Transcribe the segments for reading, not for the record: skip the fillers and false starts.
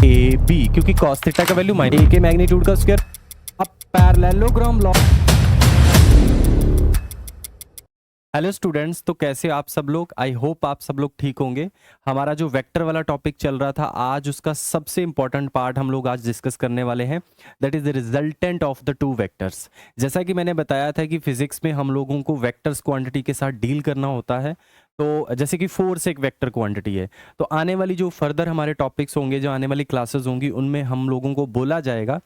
A B, क्योंकि cos theta का value minus ए के मैग्नीट्यूड का स्क्वायर। अब पैरेललोग्राम लॉ। हेलो स्टूडेंट्स, तो कैसे आप सब लोग? आई होप आप सब लोग ठीक होंगे। हमारा जो वेक्टर वाला टॉपिक चल रहा था आज, उसका सबसे इंपॉर्टेंट पार्ट हम लोग आज डिस्कस करने वाले हैं, that is the resultant of the two vectors. जैसा कि मैंने बताया था कि फिजिक्स में हम लोगों को वेक्टर्स क्वांटिटी के साथ डील करना होता है। तो जैसे कि फोर्स एक वेक्टर क्वांटिटी है, तो आने वाली जो फर्दर हमारे टॉपिक्स होंगे, जो आने वाली क्लासेस होंगी, उनमें हम लोगों को बोला जाएगा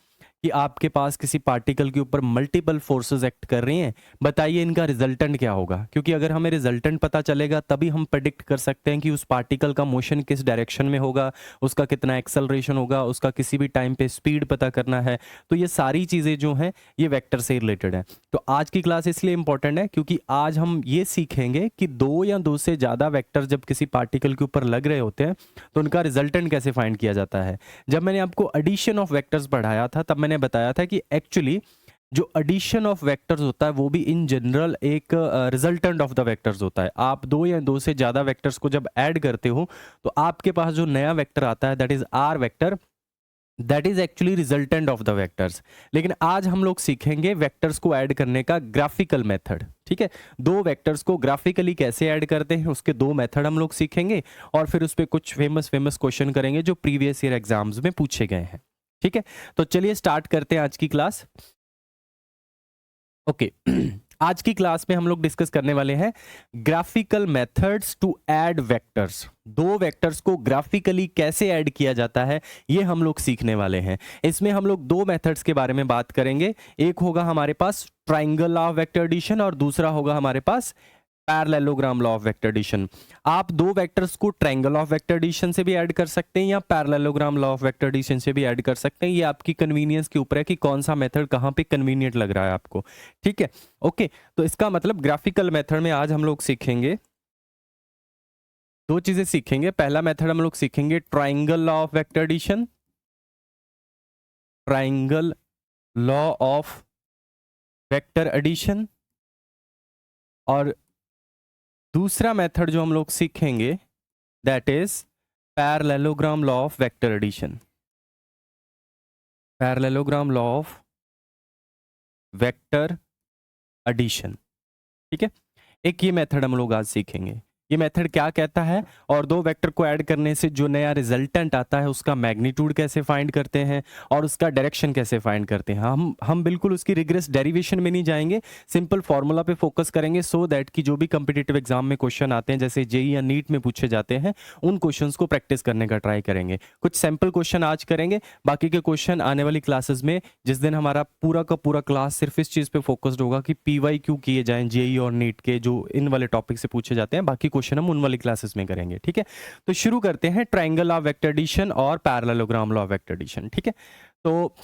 कि आपके पास किसी पार्टिकल के ऊपर मल्टीपल फोर्सेस एक्ट कर रही हैं, बताइए इनका रिजल्टेंट क्या होगा। क्योंकि अगर हमें रिजल्टेंट पता चलेगा तभी हम प्रेडिक्ट कर सकते हैं कि उस पार्टिकल का मोशन किस डायरेक्शन में होगा, उसका कितना एक्सेलरेशन होगा, उसका किसी भी टाइम पे स्पीड पता करना है। तो ये सारी चीज़ें जो हैं ये वेक्टर से रिलेटेड है। तो आज की क्लास इसलिए इंपॉर्टेंट है क्योंकि आज हम ये सीखेंगे कि दो या दो से ज़्यादा वेक्टर जब किसी पार्टिकल के ऊपर लग रहे होते हैं तो उनका रिजल्टेंट कैसे फाइंड किया जाता है। जब मैंने आपको एडिशन ऑफ वेक्टर्स पढ़ाया था तब मैंने बताया था कि एक्चुअली जो एडिशन ऑफ वेक्टर्स होता है वो भी इन जनरल एक रिजल्टेंट ऑफ द वेक्टर्स होता है। आप दो या दो से ज्यादा वेक्टर्स को जब ऐड करते हो तो आपके पास जो नया वेक्टर आता है that is R vector, that is actually resultant of the vectors. लेकिन आज हम लोग सीखेंगे वेक्टर्स को ऐड करने का ग्राफिकल मेथड। ठीक है, दो वेक्टर्स को ग्राफिकली कैसे ऐड करते हैं उसके दो मेथड हम लोग सीखेंगे और फिर उस पर कुछ फेमस क्वेश्चन करेंगे जो प्रीवियस ईयर एग्जाम्स में पूछे गए हैं। ठीक है, तो चलिए स्टार्ट करते हैं आज की क्लास। ओके आज की क्लास में हम लोग डिस्कस करने वाले हैं graphical methods to add vectors. दो वेक्टर्स को ग्राफिकली कैसे ऐड किया जाता है ये हम लोग सीखने वाले हैं। इसमें हम लोग दो मेथड्स के बारे में बात करेंगे। एक होगा हमारे पास triangle law of vector addition और दूसरा होगा हमारे पास parallelogram law of vector addition. आप दो वेक्टर्स को ट्रायंगल ऑफ वेक्टर एडिशन से भी ऐड कर सकते हैं या parallelogram law of vector addition से भी ऐड कर सकते हैं। ये आपकी कन्वीनियंस के ऊपर है कि कौन सा मेथड कहां पे कन्वीनियंट लग रहा है आपको। ठीक है, ओके। तो इसका मतलब ग्राफिकल मेथड में आज हम लोग सीखेंगे दो चीजें सीखेंगे। पहला मेथड हम लोग सीखेंगे triangle law of vector addition, triangle law of vector addition, और दूसरा मेथड जो हम लोग सीखेंगे that is parallelogram law of vector addition, parallelogram law of vector addition. ठीक है, एक ये मेथड हम लोग आज सीखेंगे। ये मेथड क्या कहता है और दो वेक्टर को ऐड करने से जो नया रिजल्टेंट आता है उसका मैग्नीट्यूड कैसे फाइंड करते हैं और उसका डायरेक्शन कैसे फाइंड करते हैं। हम बिल्कुल उसकी रिग्रेस डेरिवेशन में नहीं जाएंगे, सिंपल फॉर्मूला पे फोकस करेंगे सो दैट कि जो भी कंपिटिटिव एग्जाम में क्वेश्चन आते हैं जैसे जेई या नीट में पूछे जाते हैं उन क्वेश्चंस को प्रैक्टिस करने का ट्राई करेंगे। कुछ सैंपल क्वेश्चन आज करेंगे, बाकी के क्वेश्चन आने वाली क्लासेस में, जिस दिन हमारा पूरा का पूरा क्लास सिर्फ इस चीज पे फोकस्ड होगा कि पीवाई क्यों किए जाएं जेई और नीट के, जो इन वाले टॉपिक से पूछे जाते हैं। बाकी क्वेश्चन हम उन वाली क्लासेस में करेंगे। ठीक है, तो शुरू करते हैं triangle law of vector addition और parallelogram law of vector addition. ठीक है, तो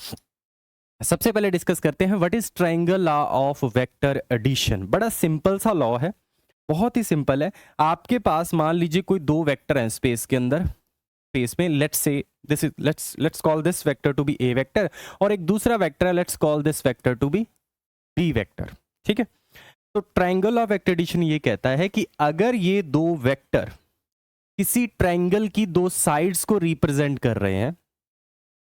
सबसे पहले डिस्कस करते हैं what is triangle law of vector addition. बड़ा सिंपल सा लॉ है, बहुत ही सिंपल है। आपके पास मान लीजिए कोई दो वेक्टर हैं स्पेस के अंदर, स्पेस में, let's say this is let's call this vector to be A vector और एक दूसरा वेक्टर है, let's call this vector to be B vector. ठीक है, तो ट्रायंगल ऑफ वेक्टर एडिशन ये कहता है कि अगर ये दो वेक्टर किसी ट्रायंगल की दो साइड्स को रिप्रेजेंट कर रहे हैं,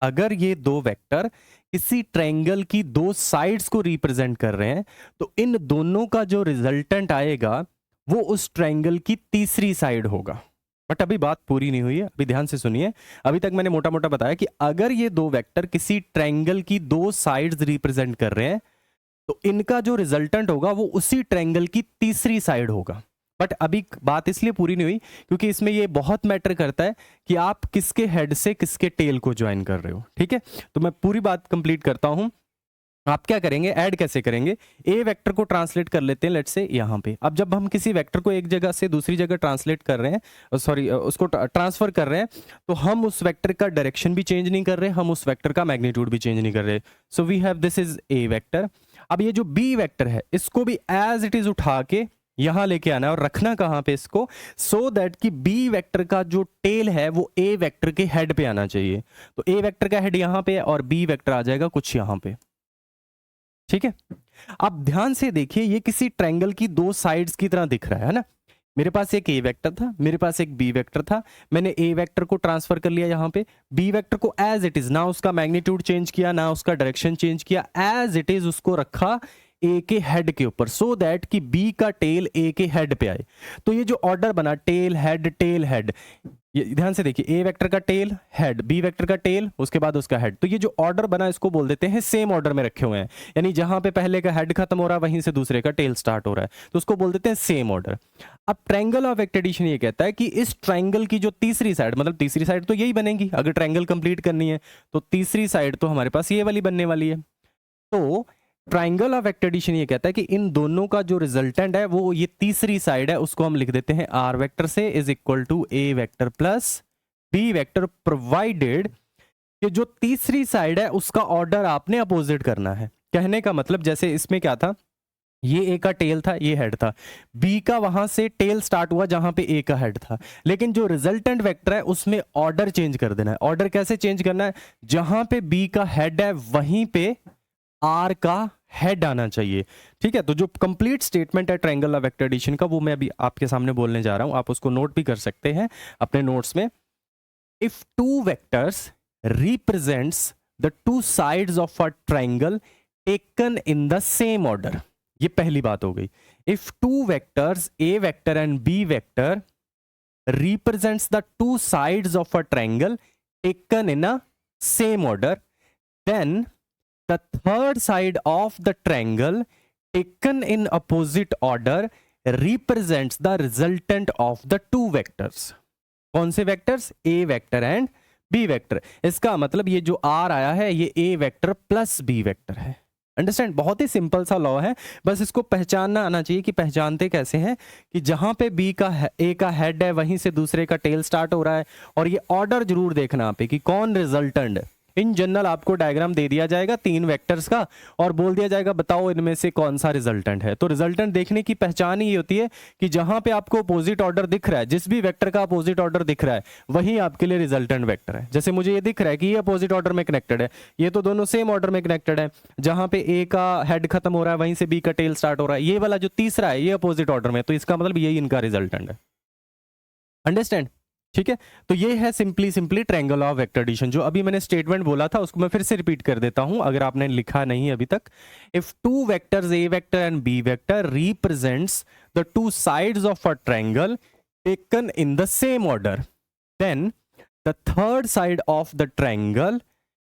अगर ये दो वेक्टर किसी ट्रायंगल की दो साइड्स को रिप्रेजेंट कर रहे हैं तो इन दोनों का जो रिजल्टेंट आएगा वो उस ट्रायंगल की तीसरी साइड होगा। बट अभी बात पूरी नहीं हुई है, अभी ध्यान से सुनिए। अभी तक मैंने मोटा मोटा बताया कि अगर ये दो वेक्टर किसी ट्रायंगल की दो साइड्स रिप्रेजेंट कर रहे हैं तो इनका जो रिजल्टेंट होगा वो उसी ट्रायंगल की तीसरी साइड होगा। बट अभी बात इसलिए पूरी नहीं हुई क्योंकि इसमें ये बहुत मैटर करता है कि आप किसके हेड से किसके टेल को ज्वाइन कर रहे हो। ठीक है, तो मैं पूरी बात कंप्लीट करता हूं। आप क्या करेंगे, ऐड कैसे करेंगे, ए वेक्टर को ट्रांसलेट कर लेते हैं लेट्स से यहां पे। अब जब हम किसी वेक्टर को एक जगह से दूसरी जगह ट्रांसलेट कर रहे हैं, सॉरी उसको ट्रांसफर कर रहे हैं, तो हम उस वेक्टर का डायरेक्शन भी चेंज नहीं कर रहे, हम उस वेक्टर का मैग्नीट्यूड भी चेंज नहीं कर रहे। So we have this is A vector. अब ये जो बी वेक्टर है इसको भी एज इट इज उठा के यहां लेके आना है और रखना कहां पे इसको, सो दैट कि बी वेक्टर का जो टेल है वो ए वेक्टर के हेड पे आना चाहिए। तो ए वेक्टर का हेड यहां पे और बी वेक्टर आ जाएगा कुछ यहां पे। ठीक है, अब ध्यान से देखिए ये किसी ट्रायंगल की दो साइड्स की तरह दिख रहा है ना। मेरे पास एक ए वेक्टर था, मेरे पास एक बी वेक्टर था, मैंने ए वेक्टर को ट्रांसफर कर लिया यहाँ पे, बी वेक्टर को एज इट इज, ना उसका मैग्नीट्यूड चेंज किया ना उसका डायरेक्शन चेंज किया, एज इट इज उसको रखा ए के हेड के ऊपर, सो दैट कि बी का टेल ए के हेड पे आए। तो ये जो ऑर्डर बना टेल हेड, ये ध्यान से देखिए, ए वेक्टर का टेल हेड, बी वेक्टर का टेल, उसके बाद उसका हेड, तो ये जो ऑर्डर बना इसको बोल देते हैं सेम ऑर्डर में रखे हुए हैं, यानी जहां पे पहले का हेड खत्म हो रहा है वहीं से दूसरे का टेल स्टार्ट हो रहा है, तो उसको बोल देते हैं सेम ऑर्डर। अब ट्रायंगल ऑफ वेक्टर एडिशन ये कहता है कि इस ट्रायंगल की जो तीसरी साइड, मतलब तीसरी साइड तो यही बनेगी अगर ट्रायंगल कंप्लीट करनी है, तो तीसरी साइड तो हमारे पास ये वाली बनने वाली है। तो ट्राइंगल ऑफ वेक्टर एडिशन ये कहता है कि इन दोनों का जो रिजल्टेंट है वो ये तीसरी साइड है, उसको हम लिख देते हैं आर वेक्टर से is equal to A vector plus B vector, provided कि जो तीसरी साइड है उसका ऑर्डर आपने अपोजिट करना है। कहने का मतलब जैसे इसमें क्या था, ये ए का टेल था, ये हेड था, बी का वहां से टेल स्टार्ट हुआ जहां पे ए का हेड था, लेकिन जो रिजल्टेंट वेक्टर है उसमें ऑर्डर चेंज कर देना है। ऑर्डर कैसे चेंज करना है, जहां पे बी का हेड है वहीं पे आर का हेड आना चाहिए। ठीक है, तो जो कंप्लीट स्टेटमेंट है ट्रायंगल ऑफ वेक्टर एडिशन का वो मैं अभी आपके सामने बोलने जा रहा हूं, आप उसको नोट भी कर सकते हैं अपने नोट्स में। If two vectors represents the two sides of a triangle taken in the same order, ये पहली बात हो गई। If two vectors A vector and B vector represents the two sides of a triangle taken in a same order, then the third side of the triangle taken in opposite order represents the resultant of the two vectors. कौन से vectors, A vector and B vector. इसका मतलब ये जो R आया है ये A vector plus B vector है। अंडरस्टैंड, बहुत ही सिंपल सा लॉ है, बस इसको पहचानना आना चाहिए कि पहचानते कैसे हैं कि जहां पे बी का ए का हेड है वहीं से दूसरे का टेल स्टार्ट हो रहा है, और ये ऑर्डर जरूर देखना आप कि कौन रिजल्टेंट है। इन जनरल आपको डायग्राम दे दिया जाएगा तीन वेक्टर्स का और बोल दिया जाएगा बताओ इनमें से कौन सा रिजल्टेंट है। तो रिजल्टेंट देखने की पहचान ही होती है कि जहां पे आपको अपोजिट ऑर्डर दिख रहा है, जिस भी वेक्टर का अपोजिट ऑर्डर दिख रहा है वही आपके लिए रिजल्टेंट वेक्टर है। जैसे मुझे ये दिख रहा है कि ये अपोजिट ऑर्डर में कनेक्टेड है, ये तो दोनों सेम ऑर्डर में कनेक्टेड है, जहां पे ए का हेड खत्म हो रहा है वहीं से बी का टेल स्टार्ट हो रहा है, ये वाला जो तीसरा है ये अपोजिट ऑर्डर में, तो इसका मतलब यही इनका रिजल्टेंट है। अंडरस्टैंड, ठीक है। तो ये है simply triangle of vector addition. जो अभी मैंने स्टेटमेंट बोला था उसको मैं फिर से रिपीट कर देता हूं अगर आपने लिखा नहीं अभी तक। If two vectors A vector and B vector represents the two sides of a triangle taken in the same order, then the third side of the triangle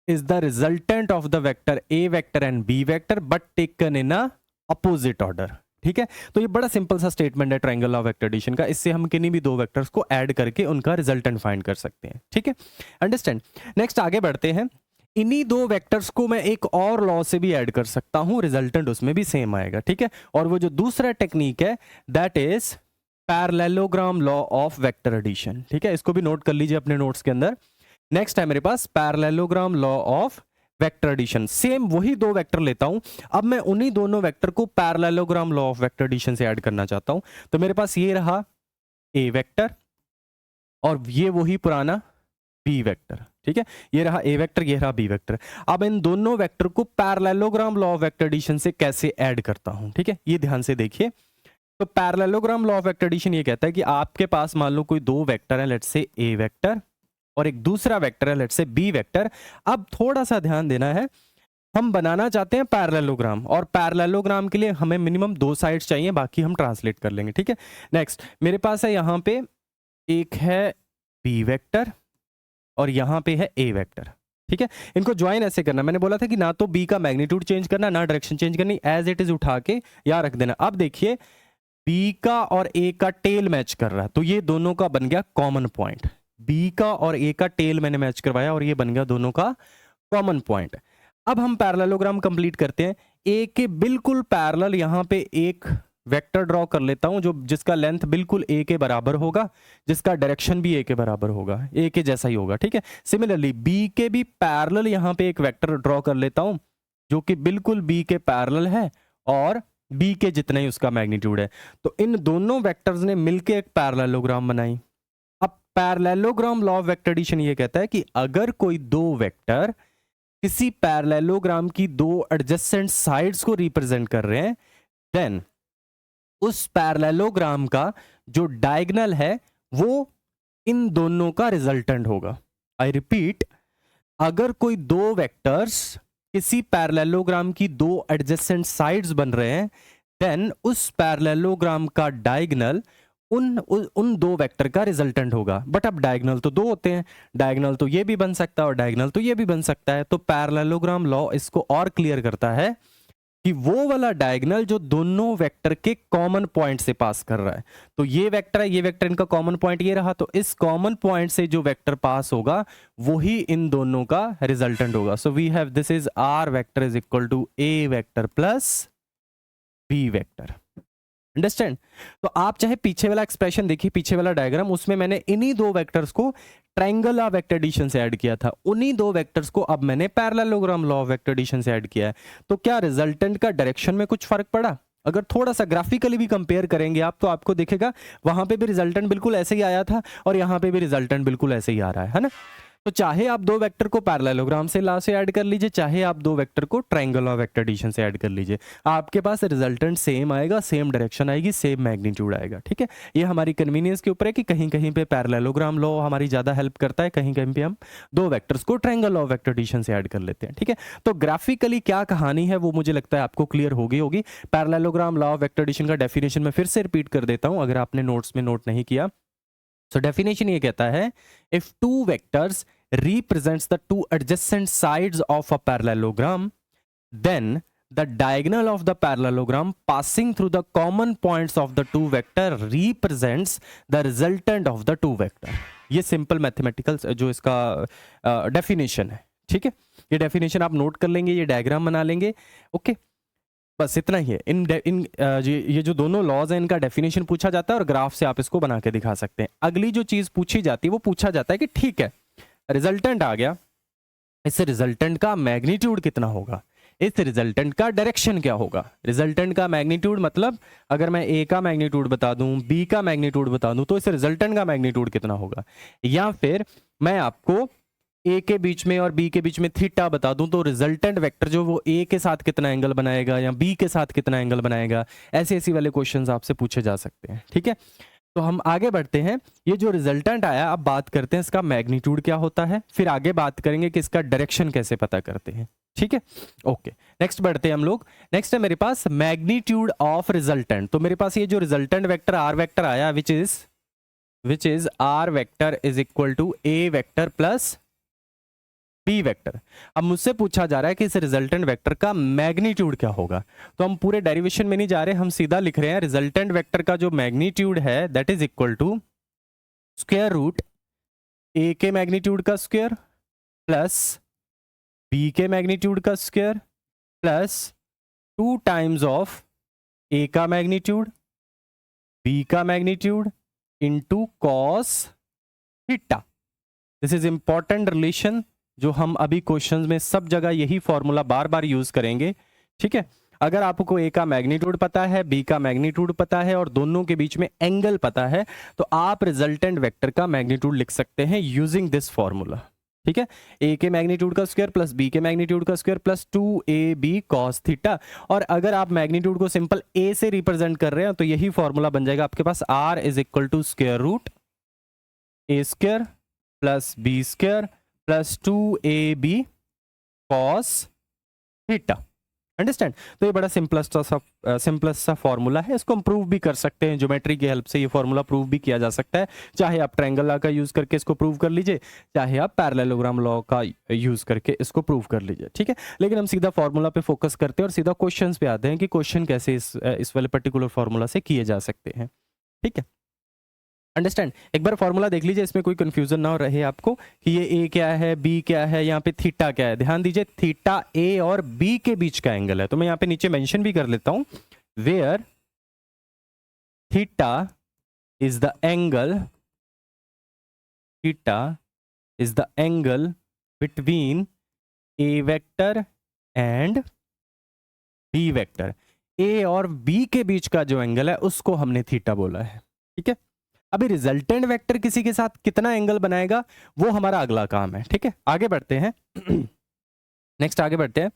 is the resultant of the vector A vector and B vector but taken in a opposite order. ठीक है, तो ये बड़ा simple सा statement है triangle of vector addition का। इससे हम किन्हीं भी दो वेक्टर्स को ऐड करके उनका रिजल्टेंट फाइंड कर सकते हैं। ठीक है, अंडरस्टैंड। नेक्स्ट आगे बढ़ते हैं। इन्हीं दो वेक्टर्स को मैं एक और लॉ से भी ऐड कर सकता हूं, रिजल्टेंट उसमें भी सेम आएगा। ठीक है, और वो जो दूसरा टेक्निक है that is parallelogram law of vector addition. ठीक है, इसको भी नोट कर लीजिए अपने नोट्स के अंदर। नेक्स्ट है मेरे पास parallelogram law of vector addition. Same वही दो वेक्टर लेता हूं, अब मैं उन्हीं दोनों वेक्टर को parallelogram law of vector addition से ऐड करना चाहता हूं। तो मेरे पास ये रहा ए वेक्टर और ये वही पुराना बी वेक्टर। ठीक है, ये रहा ए वेक्टर, ये रहा बी वेक्टर। अब इन दोनों वेक्टर को parallelogram law of vector addition से कैसे ऐड करता हूं, ठीक है, ये ध्यान से देखिए। तो parallelogram law of vector addition ये कहता है कि आपके पास मान लो कोई दो वेक्टर है, लेट्स से ए वेक्टर और एक दूसरा वेक्टर है लेट्स से बी वेक्टर। अब थोड़ा सा ध्यान देना है, हम बनाना चाहते हैं पैरेललोग्राम, और पैरेललोग्राम के लिए हमें मिनिमम दो साइड्स चाहिए, बाकी हम ट्रांसलेट कर लेंगे। ठीक है, नेक्स्ट मेरे पास है यहां पे एक है बी वेक्टर और यहां पे है ए वेक्टर। ठीक है, इनको ज्वाइन ऐसे करना, मैंने बोला था कि ना तो बी का मैग्नीट्यूड चेंज करना ना डायरेक्शन चेंज करनी, एज इट इज उठा के यहां रख देना। अब देखिए बी का और ए का टेल मैच कर रहा है, तो ये दोनों का बन गया कॉमन पॉइंट। बी का और ए का टेल मैंने मैच करवाया और ये बन गया दोनों का कॉमन पॉइंट। अब हम पैरेललोग्राम कंप्लीट करते हैं। ए के बिल्कुल पैरेलल यहां पे एक वेक्टर ड्रॉ कर लेता हूं जो जिसका लेंथ बिल्कुल ए के बराबर होगा, जिसका डायरेक्शन भी ए के बराबर होगा, ए के जैसा ही होगा। ठीक है, सिमिलरली बी के भी पैरेलल यहां पे एक वेक्टर ड्रॉ कर लेता हूं जो कि बिल्कुल बी के पैरेलल है और बी के जितना ही उसका मैग्नीट्यूड है। तो इन दोनों वेक्टर्स ने मिलकर एक पैरेललोग्राम बनाई। अब parallelogram law of vector addition ये कहता है कि अगर कोई दो वेक्टर किसी पैरेललोग्राम की दो एडजेसेंट साइड्स को रिप्रेजेंट कर रहे हैं, देन उस पैरेललोग्राम का जो डायगनल है वो इन दोनों का रिजल्टेंट होगा। आई रिपीट, अगर कोई दो वेक्टर्स किसी पैरेललोग्राम की दो एडजेसेंट साइड्स बन रहे हैं, देन उस पैरेललोग्राम का डायगोनल उन दो वेक्टर का रिजल्टेंट होगा। बट अब डायगोनल तो दो होते हैं, डायगोनल तो ये भी बन सकता है और डायगोनल तो ये भी बन सकता है। तो पैरेललोग्राम लॉ इसको और क्लियर करता है कि वो वाला डायगोनल जो दोनों वेक्टर के कॉमन पॉइंट से पास कर रहा है। तो ये वेक्टर है, ये वेक्टर, इनका कॉमन पॉइंट ये रहा, तो इस कॉमन पॉइंट से जो वेक्टर पास होगा वही इन दोनों का रिजल्टेंट होगा। So we have this is R vector is equal to A vector plus B vector. Understand? तो आप चाहे पीछे वाला एक्सप्रेशन देखिए, पीछे वाला डायग्राम, उसमें मैंने इन्हीं दो वेक्टर्स को ट्रायंगल ऑफ वेक्टर एडिशन से ऐड किया था, उन्हीं दो वेक्टर्स को अब मैंने parallelogram law of vector addition से ऐड किया है। तो क्या रिजल्टेंट का डायरेक्शन में कुछ फर्क पड़ा? अगर थोड़ा सा ग्राफिकली भी कंपेयर करेंगे आप, तो आपको दिखेगा वहां पे भी रिजल्टेंट बिल्कुल ऐसे ही आया था और यहां पे भी रिजल्टेंट बिल्कुल ऐसे ही आ रहा है ना? तो चाहे आप दो वेक्टर को पैरेललोग्राम से लॉ से ऐड कर लीजिए, चाहे आप दो वेक्टर को ट्रायंगल ऑफ वेक्टर एडिशन से ऐड कर लीजिए, आपके पास रिजल्टेंट सेम आएगा, सेम डायरेक्शन आएगी, सेम मैग्नीट्यूड आएगा। ठीक है, ये हमारी कन्वीनियंस के ऊपर है कि कहीं कहीं पे पैरेललोग्राम लॉ हमारी ज्यादा हेल्प करता है, कहीं कहीं पे हम दो वेक्टर्स को ट्रायंगल ऑफ वेक्टर एडिशन से ऐड कर लेते हैं। ठीक है, तो ग्राफिकली क्या कहानी है वो मुझे लगता है आपको क्लियर होगी। Parallelogram law of vector addition का डेफिनेशन मैं फिर से रिपीट कर देता हूं अगर आपने नोट्स में नोट नहीं किया। सो डेफिनेशन ये कहता है, if two vectors represents the two adjacent sides of a parallelogram, then the diagonal of the parallelogram passing through the common points of the two vector represents the resultant of the two vector। ये simple mathematical जो इसका definition है। ठीक है, ये definition आप note कर लेंगे, ये डायग्राम बना लेंगे। ओके, बस इतना ही है। ये जो दोनों लॉज हैं इनका डेफिनेशन पूछा जाता है और ग्राफ से आप इसको बना के दिखा सकते हैं। अगली जो चीज पूछी जाती है वो पूछा जाता है कि ठीक है, रिजल्टेंट आ गया, इस रिजल्टेंट का मैग्नीट्यूड कितना होगा, इस रिजल्टेंट का डायरेक्शन क्या होगा। रिजल्टेंट का मैग्नीट्यूड मतलब अगर मैं ए का मैग्नीट्यूड बता दूं, बी का मैग्नीट्यूड बता दूं, तो इस रिजल्टेंट का मैग्नीट्यूड कितना होगा। या फिर मैं आपको ए के बीच में और बी के बीच में थीटा बता दूं, तो रिजल्टेंट वेक्टर जो वो ए के साथ कितना एंगल बनाएगा या बी के साथ कितना एंगल बनाएगा। ऐसे ऐसी वाले क्वेश्चंस आपसे पूछे जा सकते हैं। ठीक है, तो हम आगे बढ़ते हैं। ये जो रिजल्टेंट आया, अब बात करते हैं इसका मैग्नीट्यूड क्या होता है, फिर आगे बात करेंगे कि इसका डायरेक्शन कैसे पता करते हैं। ठीक है, ओके, नेक्स्ट बढ़ते हैं हम लोग। नेक्स्ट है मेरे पास मैग्नीट्यूड ऑफ रिजल्टेंट। तो मेरे पास ये जो रिजल्टेंट वेक्टर आर वेक्टर आया, which is R vector is equal to A vector plus B vector. अब मुझसे पूछा जा रहा है कि इस रिजल्टेंट वेक्टर का मैग्नीट्यूड क्या होगा। तो हम पूरे डेरिवेशन में नहीं जा रहे, हम सीधा लिख रहे हैं रिजल्टेंट वेक्टर का जो मैग्नीट्यूड है that is equal to square root A के मैग्नीट्यूड का स्क्वायर प्लस बी के मैग्नीट्यूड का square plus 2 times of A का मैग्नीट्यूड, बी का magnitude into cos theta. This is important relation जो हम अभी क्वेश्चंस में सब जगह यही फॉर्मूला बार बार यूज करेंगे। ठीक है, अगर आपको ए का मैग्नीट्यूड पता है, बी का मैग्नीट्यूड पता है और दोनों के बीच में एंगल पता है, तो आप रिजल्टेंट वेक्टर का मैग्नीट्यूड लिख सकते हैं यूजिंग दिस फॉर्मूला। ठीक है, ए के मैग्नीट्यूड का स्क्वायर प्लस बी के मैग्नीट्यूड का square plus 2ab cos theta. और अगर आप मैग्नीट्यूड को सिंपल ए से रिप्रेजेंट कर रहे हैं तो यही फॉर्मूला बन जाएगा आपके पास, r is equal to square root A square plus B square plus 2ab cos theta. Understand? तो ये बड़ा सिंपलेस्ट सा फॉर्मूला है, इसको हम प्रूव भी कर सकते हैं, ज्योमेट्री की हेल्प से ये फॉर्मूला प्रूव भी किया जा सकता है। चाहे आप ट्रायंगल लॉ का यूज करके इसको प्रूव कर लीजिए, चाहे आप पैरेललोग्राम लॉ का यूज करके इसको प्रूव कर लीजिए। ठीक है, लेकिन हम सीधा फॉर्मूला पे फोकस करते हैं और सीधा क्वेश्चंस पे आते हैं कि क्वेश्चन कैसे इस वाले पर्टिकुलर फॉर्मूला से किए जा सकते हैं। ठीक है, अंडरस्टैंड? एक बार फॉर्मूला देख लीजिए, इसमें कोई कंफ्यूजन ना रहे आपको कि ये ए क्या है, बी क्या है, यहाँ पे थीटा क्या है। ध्यान दीजिए, थीटा ए और बी के बीच का एंगल है। तो मैं यहाँ पे नीचे मेंशन भी कर लेता हूं, where theta is the angle, theta is the angle between A vector and B vector. A और बी के बीच का जो एंगल है उसको हमने थीटा बोला है। ठीक है, अभी रिजल्टेंट वेक्टर किसी के साथ कितना एंगल बनाएगा वो हमारा अगला काम है। ठीक है, आगे बढ़ते हैं। नेक्स्ट आगे बढ़ते हैं।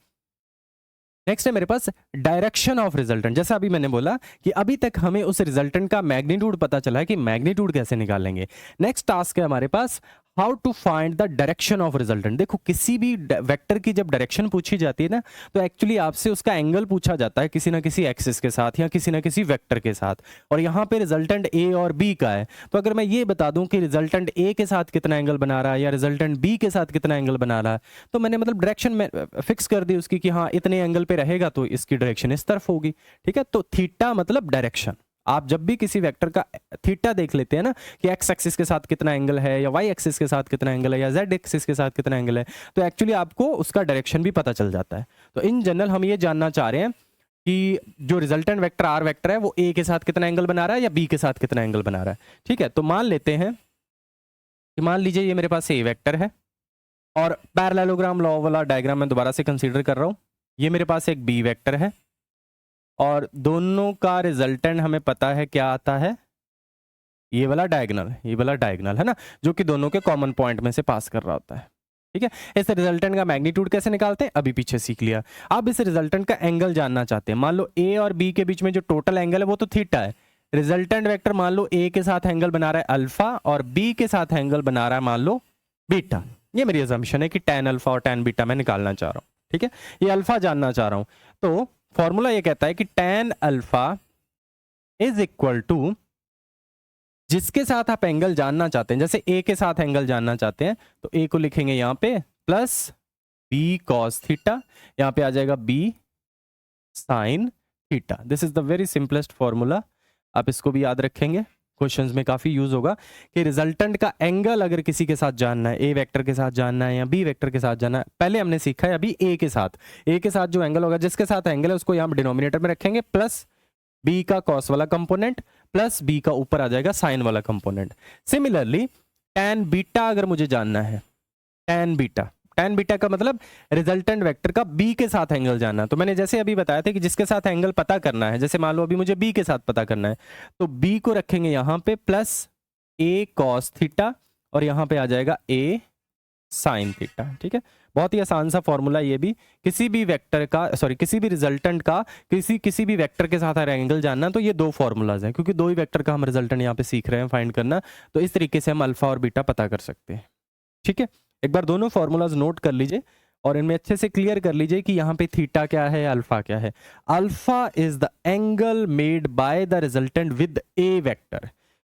नेक्स्ट है मेरे पास डायरेक्शन ऑफ रिजल्टेंट। जैसा अभी मैंने बोला कि अभी तक हमें उस रिजल्टेंट का मैग्नीट्यूड पता चला है कि मैग्नीट्यूड कैसे निकालेंगे। नेक्स्ट टास्क है हमारे पास how to find the direction of resultant. देखो किसी भी वेक्टर की जब डायरेक्शन पूछी जाती है ना, तो एक्चुअली आपसे उसका एंगल पूछा जाता है किसी ना किसी एक्सिस के साथ या किसी ना किसी वेक्टर के साथ, और यहाँ पे रिजल्टेंट ए और बी का है। तो अगर मैं ये बता दूं कि रिजल्टेंट ए के साथ कितना एंगल बना रहा है या रिजल्टेंट बी के साथ कितना एंगल बना रहा है, तो मैंने मतलब डायरेक्शन में फिक्स कर दी उसकी कि हाँ इतने एंगल पे रहेगा तो इसकी डायरेक्शन इस तरफ होगी। ठीक है, तो थीटा मतलब डायरेक्शन। आप जब भी किसी वेक्टर का थीटा देख लेते हैं ना कि एक्स एक्सिस के साथ कितना एंगल है या वाई एक्सिस के साथ कितना एंगल है या जेड एक्सिस के साथ कितना एंगल है, तो एक्चुअली आपको उसका डायरेक्शन भी पता चल जाता है। तो इन जनरल हम ये जानना चाह रहे हैं कि जो रिजल्टेंट वेक्टर आर वेक्टर है वो ए के साथ कितना एंगल बना रहा है या बी के साथ कितना एंगल बना रहा है। ठीक है, तो मान लेते हैं कि मान लीजिए ये मेरे पास ए वेक्टर है और पैरेललोग्राम लॉ वाला डायग्राम मैं दोबारा से कंसीडर कर रहा हूं। ये मेरे पास एक बी वेक्टर है और दोनों का रिजल्टेंट हमें पता है क्या आता है, ये वाला डायगोनल है ना, जो कि दोनों के कॉमन पॉइंट में से पास कर रहा होता है। ठीक है, इस रिजल्टेंट का मैग्नीट्यूड कैसे निकालते हैं अभी पीछे सीख लिया। अब इस रिजल्टेंट का एंगल जानना चाहते हैं। मान लो ए और बी के बीच में जो टोटल एंगल है वो तो थीटा है। रिजल्टेंट वेक्टर मान लो ए के साथ एंगल बना रहा है अल्फा और बी के साथ एंगल बना रहा है मान लो बीटा। ये मेरी असम्पशन है कि tan अल्फा और tan बीटा मैं निकालना चाह रहा हूं। ठीक है, ये अल्फा जानना चाह रहा हूं, तो फॉर्मूला ये कहता है कि tan alpha is equal to, जिसके साथ आप एंगल जानना चाहते हैं, जैसे ए के साथ एंगल जानना चाहते हैं तो ए को लिखेंगे यहां पे प्लस बी कॉस थीटा, यहां पे आ जाएगा B sine theta. This is the very simplest formula, आप इसको भी याद रखेंगे, क्वेश्चंस में काफी यूज होगा कि रिजल्टेंट का एंगल अगर किसी के साथ जानना है, ए वेक्टर के साथ जानना है या बी वेक्टर के साथ जानना है। पहले हमने सीखा है अभी ए के साथ जो एंगल होगा, जिसके साथ एंगल है उसको यहां डिनोमिनेटर में रखेंगे प्लस बी का कॉस वाला कंपोनेंट प्लस बी का ऊपर आ जाएगा साइन वाला कंपोनेंट। सिमिलरली tan बीटा अगर मुझे जानना है, tan बीटा का मतलब रिजल्टेंट वेक्टर का बी के साथ एंगल जानना। तो मैंने जैसे अभी बताया था कि जिसके साथ एंगल पता करना है, जैसे मान लो अभी मुझे बी के साथ पता करना है, तो बी को रखेंगे यहां पे प्लस ए कॉस थीटा और यहां पे आ जाएगा ए साइन थीटा। ठीक है, बहुत ही आसान सा फॉर्मूला ये भी। किसी भी वेक्टर का किसी भी रिजल्टेंट का किसी भी वेक्टर के साथ अगर एंगल जानना, तो ये दो फॉर्मूलाज हैं, क्योंकि दो ही वेक्टर का हम रिजल्टेंट यहाँ पे सीख रहे हैं फाइंड करना, तो इस तरीके से हम अल्फा और बीटा पता कर सकते हैं। ठीक है, एक बार दोनों फॉर्मूलाज नोट कर लीजिए और इनमें अच्छे से क्लियर कर लीजिए कि यहाँ पे थीटा क्या है, अल्फा क्या है। Alpha is the angle made by the resultant with A vector,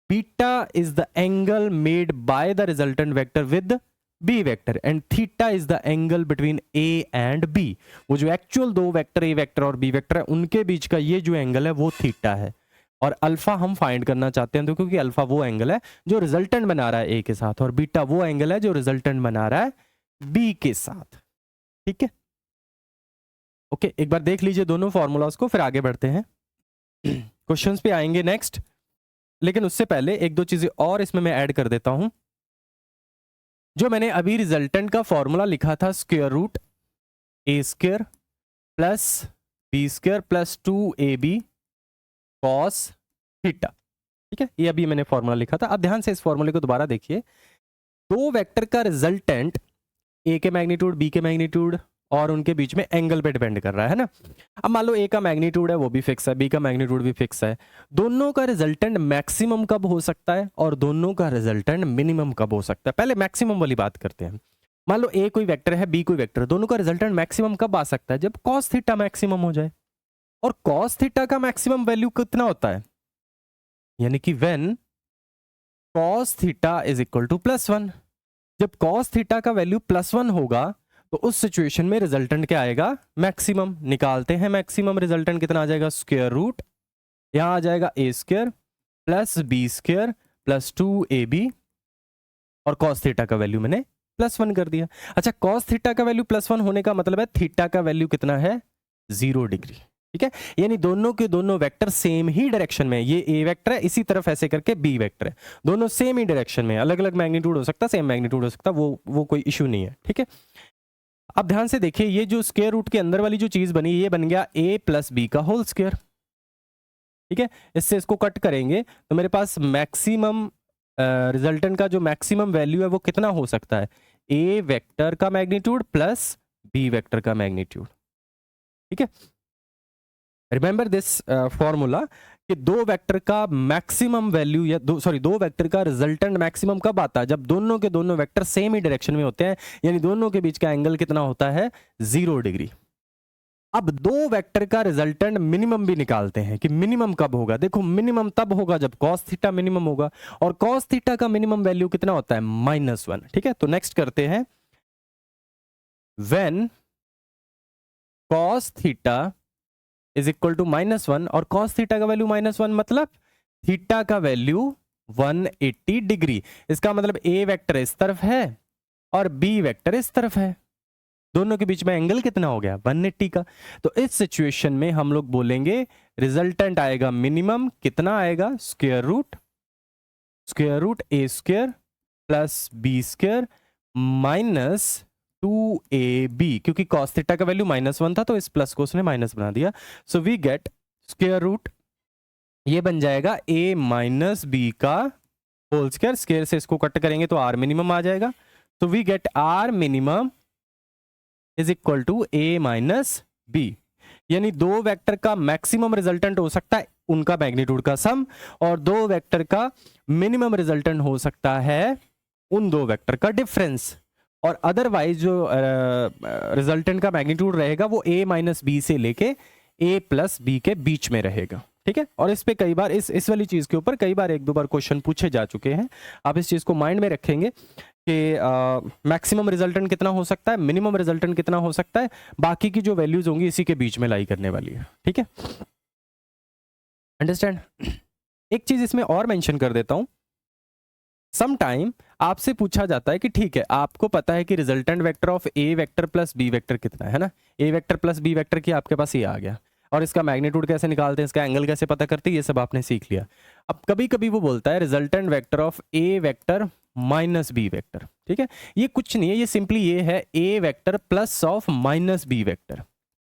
beta is the angle made by the resultant vector with B vector, and theta is the angle between A and B. वो जो actual दो vector A vector और B vector है उनके बीच का ये जो angle है वो थीटा है, और अल्फा हम फाइंड करना चाहते हैं, तो क्योंकि अल्फा वो एंगल है जो रिजल्टेंट बना रहा है ए के साथ और बीटा वो एंगल है जो रिजल्टेंट बना रहा है बी के साथ। ठीक है, ओके, एक बार देख लीजिए दोनों फॉर्मूलाज को, फिर आगे बढ़ते हैं क्वेश्चंस पे आएंगे नेक्स्ट। लेकिन उससे पहले एक दो चीजें और इसमें मैं ऐड कर देता हूं। जो मैंने अभी रिजल्टेंट का फॉर्मूला लिखा था, square root A square plus B square plus 2ab cos theta. ठीक है, ये अभी मैंने फॉर्मूला लिखा था। अब ध्यान से इस फॉर्मूले को दोबारा देखिए। दो वेक्टर का रिजल्टेंट ए के मैग्नीट्यूड बी के मैग्नीट्यूड और उनके बीच में एंगल पे डिपेंड कर रहा है ना। अब मान लो ए का मैग्नीट्यूड है वो भी फिक्स है, बी का मैग्नीट्यूड भी फिक्स है। दोनों का रिजल्टेंट मैक्सिमम कब हो सकता है और दोनों का रिजल्टेंट मिनिमम कब हो सकता है। पहले मैक्सिमम वाली बात करते हैं। मान लो ए कोई वेक्टर है, बी कोई वेक्टर है, दोनों का रिजल्टेंट मैक्सिमम कब आ सकता है, जब कॉस थीटा मैक्सिमम हो जाए। और कॉस थीटा का मैक्सिमम वैल्यू कितना होता है, यानी कि when cos theta is equal to +1। जब कॉस थीटा का वैल्यू +1 होगा तो उस सिचुएशन में रिजल्टेंट क्या आएगा, मैक्सिमम। निकालते हैं मैक्सिमम, रिजल्टेंट कितना आ जाएगा, स्क्वायर रूट, यहां आ जाएगा A square plus B square plus 2ab, और कॉस थीटा का वैल्यू मैंने +1 कर दिया। अच्छा, कॉस थीटा का वैल्यू +1 होने का मतलब है थीटा का वैल्यू कितना है, 0 डिग्री। ठीक है, यानी दोनों के दोनों वेक्टर सेम ही डायरेक्शन में, ये ए वेक्टर है इसी तरफ ऐसे करके बी वेक्टर है, दोनों सेम ही डायरेक्शन में। अलग अलग मैग्नीट्यूड हो सकता है, सेम मैग्नीट्यूड हो सकता है, वो कोई इशू नहीं है। ठीक है, अब ध्यान से देखिए, ये जो स्क्वायर रूट के अंदर वाली जो चीज बनी, ये बन गया a प्लस बी का होल स्क्वायर। ठीक है, इससे इसको कट करेंगे तो मेरे पास मैक्सिमम रिजल्टेंट का जो मैक्सिमम वैल्यू है वो कितना हो सकता है, a वेक्टर का मैग्नीट्यूड प्लस b वेक्टर का मैग्नीट्यूड। ठीक है, रिमेंबर दिस फॉर्मूला कि दो वेक्टर का मैक्सिमम वैल्यू या दो वेक्टर का रिजल्टेंट मैक्सिमम कब आता है, जब दोनों के दोनों वेक्टर सेम ही डायरेक्शन में होते हैं, यानी दोनों के बीच का एंगल कितना होता है, 0 डिग्री। अब दो वेक्टर का रिजल्टेंट मिनिमम भी निकालते हैं कि मिनिमम कब होगा। देखो मिनिमम तब होगा जब cos थीटा मिनिमम होगा, और cos थीटा का मिनिमम वैल्यू कितना होता है, -1। ठीक है, तो नेक्स्ट करते हैं, when cos theta is equal to -1, और cos थीटा का वैल्यू -1 मतलब थीटा का वैल्यू 180 डिग्री। इसका मतलब ए वेक्टर इस तरफ है और बी वेक्टर इस तरफ है, दोनों के बीच में एंगल कितना हो गया, 180 का। तो इस सिचुएशन में हम लोग बोलेंगे रिजल्टेंट आएगा मिनिमम, कितना आएगा, square root A square plus B square minus 2ab, क्योंकि cos थीटा का वैल्यू -1 था तो इस प्लस को उसने माइनस बना दिया। So we get square root, ये बन जाएगा a माइनस बी का होल स्क्वायर, स्क्वायर से इसको कट करेंगे तो r मिनिमम आ जाएगा। तो we get r minimum is equal to a minus B, यानी दो वेक्टर का मैक्सिमम रिजल्टेंट हो सकता है उनका मैग्नीट्यूड का सम, और दो वेक्टर का मिनिमम रिजल्टेंट हो सकता है उन दो वेक्टर का डिफरेंस, और अदरवाइज जो रिजल्टेंट का मैग्नीट्यूड रहेगा वो a माइनस बी से लेके a प्लस बी के बीच में रहेगा। ठीक है, और इस पे कई बार इस वाली चीज के ऊपर कई बार एक दो बार क्वेश्चन पूछे जा चुके हैं। आप इस चीज को माइंड में रखेंगे कि मैक्सिमम रिजल्टेंट कितना हो सकता है, मिनिमम रिजल्टेंट कितना हो सकता है, बाकी की जो वैल्यूज होंगी इसी के बीच में लाई करने वाली है। ठीक है, अंडरस्टैंड। एक चीज इसमें और मेंशन कर देता हूं, सम टाइम आपसे पूछा जाता है कि ठीक है आपको पता है कि resultant vector of A vector plus B vector कितना है ना, A vector plus B vector की आपके पास ये आ गया, और इसका मैग्नीट्यूड कैसे निकालते हैं, इसका एंगल कैसे पता करते हैं, ये सब आपने सीख लिया। अब कभी कभी वो बोलता है resultant vector of A vector minus B vector. ठीक है, ये कुछ नहीं है, ये सिंपली ये है A vector plus of minus B vector,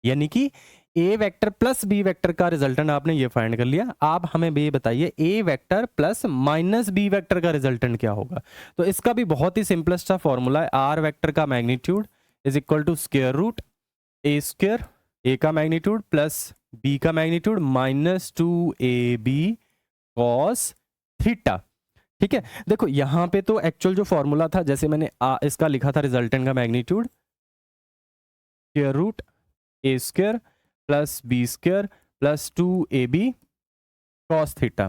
यानी कि A vector plus B vector का रिजल्टेंट आपने ये फाइंड कर लिया। आप हमें ये बताइए A vector plus minus B vector का रिजल्टेंट क्या होगा। तो इसका भी बहुत ही सिंपलेस्ट सा फॉर्मूला है, आर वेक्टर का magnitude is equal to square root A square, A का मैग्नीट्यूड प्लस बी का magnitude minus 2ab cos theta. ठीक है, देखो यहां पे तो एक्चुअल जो फॉर्मूला था, जैसे मैंने इसका लिखा था रिजल्टेंट का magnitude square root A square plus B square plus 2ab cos theta.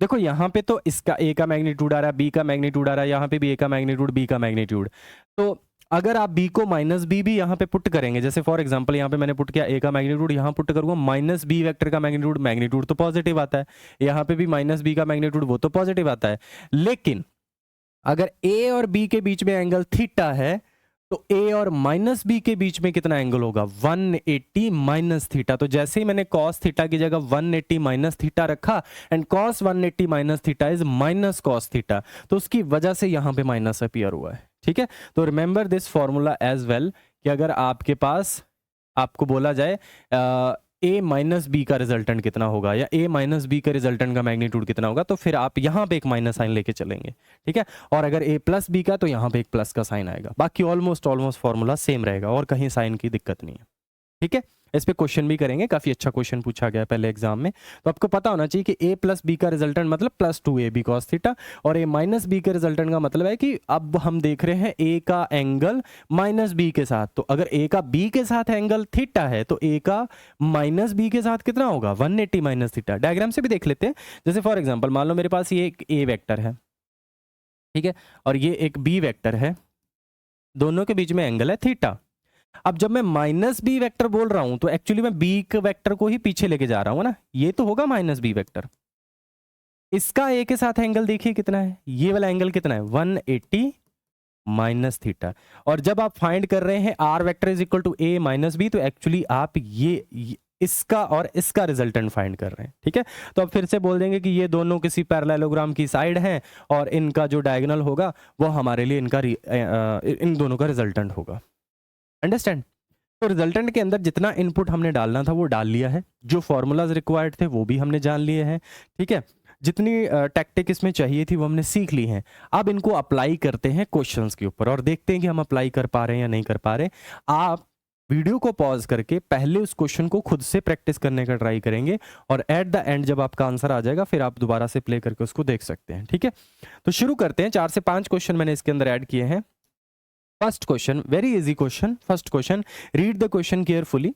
देखो यहां पे तो इसका a का मैग्नीट्यूड आ रहा है, b का मैग्नीट्यूड आ रहा है, यहां पे भी a का मैग्नीट्यूड, b का मैग्नीट्यूड। तो अगर आप b को माइनस बी भी यहां पे पुट करेंगे, जैसे फॉर एग्जांपल यहां पे मैंने पुट किया a का मैग्नीट्यूड, यहां पुट करूंगा माइनस बी वेक्टर का मैग्नीट्यूड, मैग्नीट्यूड तो पॉजिटिव आता है, यहां पे भी माइनस बी का मैग्नीट्यूड, वो तो पॉजिटिव आता है। लेकिन अगर a और b के बीच में एंगल थीटा है तो a और माइनस बी के बीच में कितना एंगल होगा, 180 माइनस थीटा। तो जैसे ही मैंने cos थीटा की जगह 180 माइनस थीटा रखा, and cos 180 minus theta is minus cos theta, तो उसकी वजह से यहां पे माइनस अपीयर हुआ है। ठीक है, तो remember this formula as well, कि अगर आपके पास आपको बोला जाए a माइनस बी का रिजल्टेंट कितना होगा या a माइनस बी का रिजल्टेंट का मैग्नीट्यूड कितना होगा, तो फिर आप यहां पे एक माइनस साइन लेके चलेंगे। ठीक है, और अगर a प्लस बी का तो यहां पे एक प्लस का साइन आएगा, बाकी ऑलमोस्ट फॉर्मूला सेम रहेगा और कहीं साइन की दिक्कत नहीं है। ठीक है, इस पे क्वेश्चन भी करेंगे, काफी अच्छा क्वेश्चन पूछा गया पहले एग्जाम में। तो आपको पता होना चाहिए कि a प्लस बी का रिजल्टेंट मतलब प्लस 2ab cos थीटा, और a माइनस बी के रिजल्टेंट का मतलब है कि अब हम देख रहे हैं a का एंगल माइनस बी के साथ, तो अगर a का b के साथ एंगल थीटा है तो a का माइनस बी के साथ कितना होगा, 180 माइनस थीटा। डायग्राम से भी देख लेते हैं, जैसे फॉर एग्जाम्पल मान लो मेरे पास ये एक a वेक्टर है, ठीक है, और ये एक b वेक्टर है, दोनों के बीच में एंगल है थीटा। अब जब मैं माइनस बी वेक्टर बोल रहा हूं तो एक्चुअली मैं बी वेक्टर को ही पीछे लेके जा रहा हूं ना, ये तो होगा माइनस बी वेक्टर। इसका ए के साथ एंगल देखिए कितना है, ये वाला एंगल कितना है, 180 माइनस थीटा। और जब आप फाइंड कर रहे हैं R vector is equal to A minus B, तो एक्चुअली आप ये इसका और इसका रिजल्टेंट फाइंड कर रहे हैं। ठीक है, तो अब फिर से बोल देंगे कि ये दोनों किसी पैरेललोग्राम की साइड हैं और इनका जो डायगोनल होगा वो हमारे लिए इन दोनों का रिजल्टेंट होगा। अंडरस्टैंड। तो रिजल्टेंट के अंदर जितना इनपुट हमने डालना था वो डाल लिया है, जो फॉर्मूलाज रिक्वायर्ड थे वो भी हमने जान लिए हैं। ठीक है, जितनी टैक्टिक इसमें चाहिए थी वो हमने सीख ली हैं। अब इनको अप्लाई करते हैं क्वेश्चंस के ऊपर और देखते हैं कि हम अप्लाई कर पा रहे हैं या नहीं कर पा रहे। आप वीडियो को पॉज करके पहले उस क्वेश्चन को खुद से प्रैक्टिस करने का ट्राई करेंगे और एट द एंड जब आपका आंसर आ जाएगा फिर आप दोबारा से प्ले करके उसको देख सकते हैं। ठीक है, तो शुरू करते हैं। 4 से 5 क्वेश्चन मैंने इसके अंदर ऐड किए हैं। First question, very easy question. First question, read the question carefully.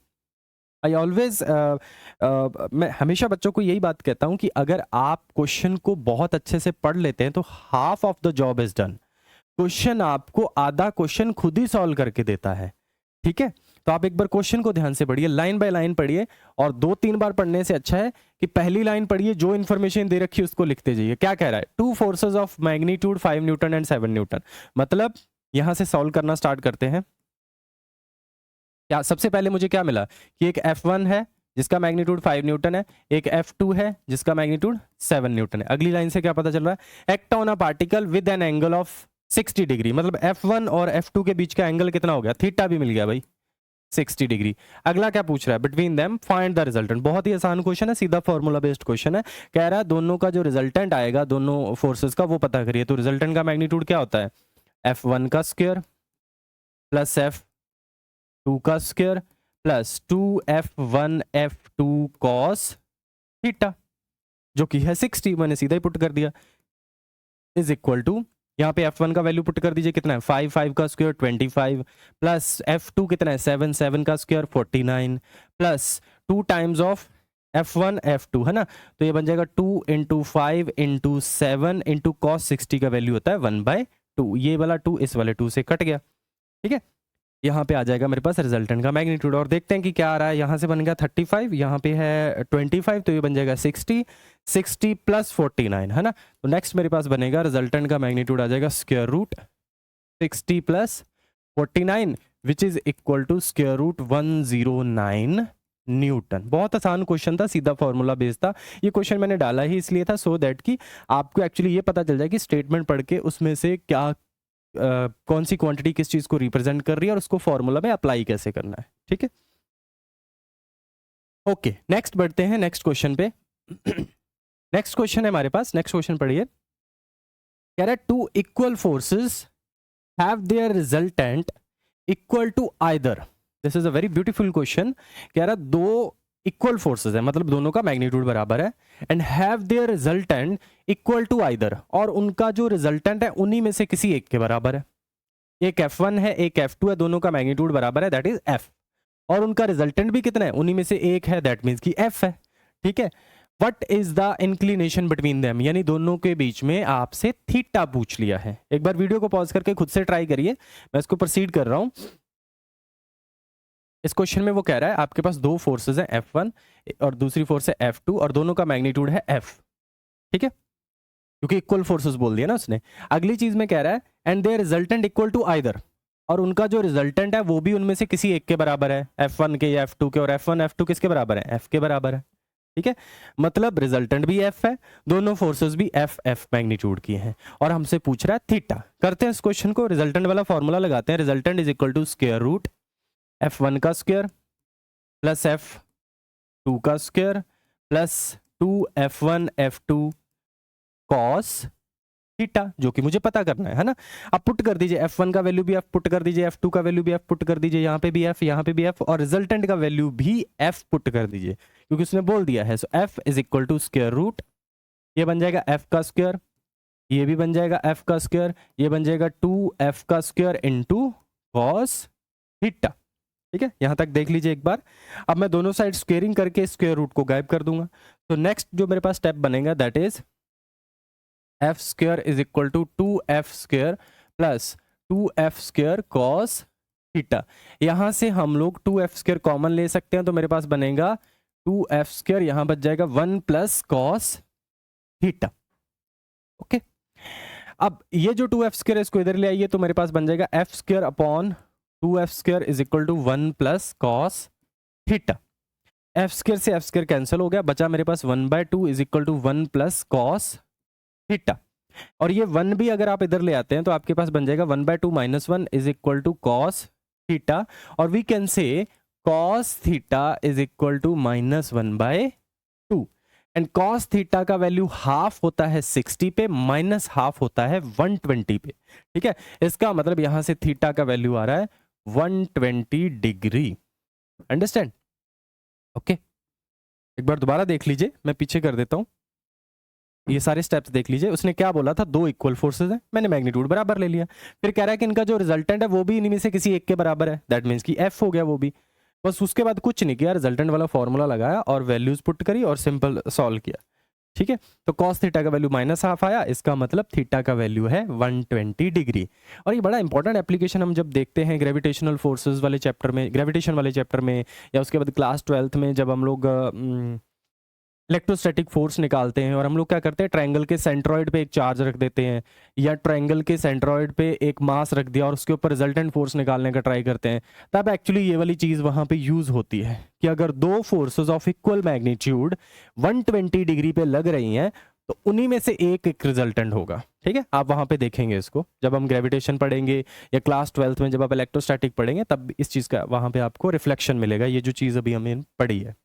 I always मैं हमेशा बच्चों को यही बात कहता हूं कि अगर आप क्वेश्चन को बहुत अच्छे से पढ़ लेते हैं तो half of the job is done. Question आपको आधा क्वेश्चन खुद ही सॉल्व करके देता है। ठीक है, तो आप एक बार क्वेश्चन को ध्यान से पढ़िए, लाइन बाय लाइन पढ़िए, और 2-3 बार पढ़ने से अच्छा है कि पहली लाइन पढ़िए, जो इन्फॉर्मेशन दे रखी है उसको लिखते जाइए। क्या कह रहा है? 2 forces of magnitude 5 Newton and 7 Newton. मतलब यहां से सॉल्व करना स्टार्ट करते हैं। क्या सबसे पहले मुझे क्या मिला कि एक F1 है जिसका मैग्नीट्यूड 5 न्यूटन है, एक F2 है जिसका मैग्नीट्यूड 7 न्यूटन है। अगली लाइन से क्या पता चल रहा है? Act on a particle with an angle of 60 degree. मतलब F1 और F2 के बीच का एंगल कितना हो गया? थीटा भी मिल गया भाई, 60 डिग्री। अगला क्या पूछ रहा है? Between them find the resultant. बहुत ही आसान क्वेश्चन है, सीधा फॉर्मूला बेस्ड क्वेश्चन है। कह रहा है दोनों का जो रिजल्टेंट आएगा दोनों फोर्सेस का वो पता करिए। तो रिजल्टेंट का मैग्नीट्यूड क्या होता है? F1 का स्क्वायर प्लस F2 का square plus 2F1 F2 cos theta, जो कि है 60। मैंने सीधा ही पुट कर दिया, इज इक्वल टू, यहाँ पे F1 का वैल्यू पुट कर दीजिए, कितना है? 5 का स्क्वायर 25 प्लस F2 कितना है? 7 का square 49 plus 2 times of F1 F2 है ना, तो ये बन जाएगा 2 इंटू 5 इंटू 7 इंटू cos 60 का वैल्यू होता है 1/2। ये वाला 2 इस वाले 2 से कट गया। ठीक है, यहाँ पे आ जाएगा मेरे पास रिजल्टेंट का मैग्नीट्यूड। और देखते हैं कि क्या आ रहा है। यहाँ से बन गया 35, यहाँ पे है 25, तो ये बन जाएगा 60 प्लस 49 है ना। तो नेक्स्ट मेरे पास बनेगा रिजल्टेंट का मैग्नीट्यूड आ जाएगा square root 60 plus 49 which is equal to square root 109 newton. बहुत आसान क्वेश्चन था, सीधा फॉर्मूला बेस्ड था। ये क्वेश्चन मैंने डाला ही इसलिए था सो दैट कि आपको एक्चुअली ये पता चल जाए कि स्टेटमेंट पढ़ के उसमें से क्या कौन सी क्वांटिटी किस चीज को रिप्रेजेंट कर रही है और उसको फॉर्मूला में अप्लाई कैसे करना है। ठीक है, ओके, नेक्स्ट बढ़ते हैं नेक्स्ट क्वेश्चन पे। नेक्स्ट क्वेश्चन है हमारे पास, नेक्स्ट क्वेश्चन पढ़िए। कह रहा है 2 equal forces have their resultant equal to either. This is a very beautiful question. कह रहा है 2 इक्वल फोर्सेस है, मतलब दोनों का मैग्नीट्यूड बराबर है, and have their resultant equal to either, और उनका जो रिजल्टेंट है उन्हीं में से किसी एक के बराबर है। एक F1 है एक F2 है, दोनों का मैग्नीट्यूड बराबर है, दैट इज F, और उनका रिजल्टेंट भी कितना है? उन्हीं में से एक है, दैट मीन्स कि F है। ठीक है, what is the inclination between them, यानी दोनों के बीच में आपसे थीटा पूछ लिया है। एक बार वीडियो को पॉज करके खुद से ट्राई करिए, मैं इसको प्रोसीड कर रहा हूं। इस क्वेश्चन में वो कह रहा है आपके पास 2 फोर्सेस हैं, F1 और दूसरी फोर्स है F2, और दोनों का मैग्नीट्यूड है F। ठीक है, क्योंकि इक्वल फोर्सेस बोल दिया ना उसने। अगली चीज में कह रहा है and their resultant equal to either, और उनका जो रिजल्टेंट है वो भी उनमें से किसी एक के बराबर है, F1 के या F2 के, और F1 F2 किसके बराबर है? F के बराबर है। ठीक है, मतलब रिजल्टेंट भी F है, दोनों फोर्सेस भी F मैग्नीट्यूड की हैं, और हमसे पूछ रहा है थीटा। करते हैं इस क्वेश्चन को, रिजल्टेंट वाला फॉर्मूला लगाते हैं। Resultant is equal to square root F1 का स्क्वायर प्लस F2 का square plus 2F1 F2 cos theta, जो कि मुझे पता करना है ना। अब पुट कर दीजिए, F1 का वैल्यू भी F पुट कर दीजिए, F2 का वैल्यू भी F पुट कर दीजिए, यहाँ पे भी F, यहाँ पे भी F, और रिजल्टेंट का वैल्यू भी F पुट कर दीजिए क्योंकि उसने बोल दिया है। So F is equal to square root, ये बन जाएगा F का स्क्वायर, ये भी बन जाएगा F का स्क्वायर, ये बन जाएगा 2F का स्क्वायर इंटू cos थीटा। ठीक है, यहां तक देख लीजिए एक बार। अब मैं दोनों साइड स्क्वेयरिंग करके स्क्वायर रूट को गायब कर दूंगा। तो नेक्स्ट जो मेरे पास स्टेप बनेगा that is F square is equal to 2F square plus 2F square cos theta. यहां से हम लोग 2F स्क्वायर कॉमन ले सकते हैं, तो मेरे पास बनेगा 2F स्क्वायर, यहां बच जाएगा 1 प्लस cos थीटा। ओके, अब ये जो 2F स्क्वायर इसको इधर ले आइए, तो मेरे पास बन जाएगा F square upon 2F square is equal to 1 plus cos theta. F square से F स्क्वायर कैंसिल हो गया, बचा मेरे पास 1/2 is equal to 1 plus cos theta. और ये 1 भी अगर आप इधर ले आते हैं तो आपके पास बन जाएगा 1/2 minus 1 is equal to cos theta, और we can say cos theta is equal to minus 1/2, and cos theta का वैल्यू हाफ होता है 60 पे, माइनस हाफ होता है 120 पे। ठीक है, इसका मतलब यहां से थीटा का वैल्यू आ रहा है 120 डिग्री। अंडरस्टैंड? ओके, एक बार दोबारा देख लीजिए, मैं पीछे कर देता हूँ, ये सारे स्टेप्स देख लीजिए। उसने क्या बोला था, दो इक्वल फोर्सेज है, मैंने मैग्नीट्यूड बराबर ले लिया। फिर कह रहा है कि इनका जो रिजल्टेंट है वो भी इनमें से किसी एक के बराबर है, दैट मीन्स कि एफ हो गया वो भी। बस उसके बाद कुछ नहीं किया, रिजल्टेंट वाला फॉर्मूला लगाया और वैल्यूज पुट करी और सिंपल सॉल्व किया। ठीक है, तो कॉस थीटा का वैल्यू -1/2 आया, इसका मतलब थीटा का वैल्यू है 120 डिग्री। और ये बड़ा इंपॉर्टेंट एप्लीकेशन हम जब देखते हैं ग्रेविटेशनल फोर्सेस वाले चैप्टर में, ग्रेविटेशन वाले चैप्टर में, या उसके बाद क्लास 12th में जब हम लोग इलेक्ट्रोस्टैटिक फोर्स निकालते हैं, और हम लोग क्या करते हैं, ट्रायंगल के सेंट्रॉइड पे एक चार्ज रख देते हैं, या ट्रायंगल के सेंट्रॉइड पे एक मास रख दिया और उसके ऊपर रिजल्टेंट फोर्स निकालने का ट्राई करते हैं, तब एक्चुअली ये वाली चीज वहां पे यूज होती है कि अगर दो forces of equal magnitude 120 degree पे लग रही हैं तो उन्हीं में से एक रिजल्टेंट होगा। ठीक है, आप वहां पे देखेंगे इसको जब हम ग्रेविटेशन पढ़ेंगे, या क्लास 12th में जब आप इलेक्ट्रोस्टैटिक पढ़ेंगे, तब इस चीज का वहां पे आपको रिफ्लेक्शन मिलेगा, ये जो चीज अभी हमने पढ़ी है।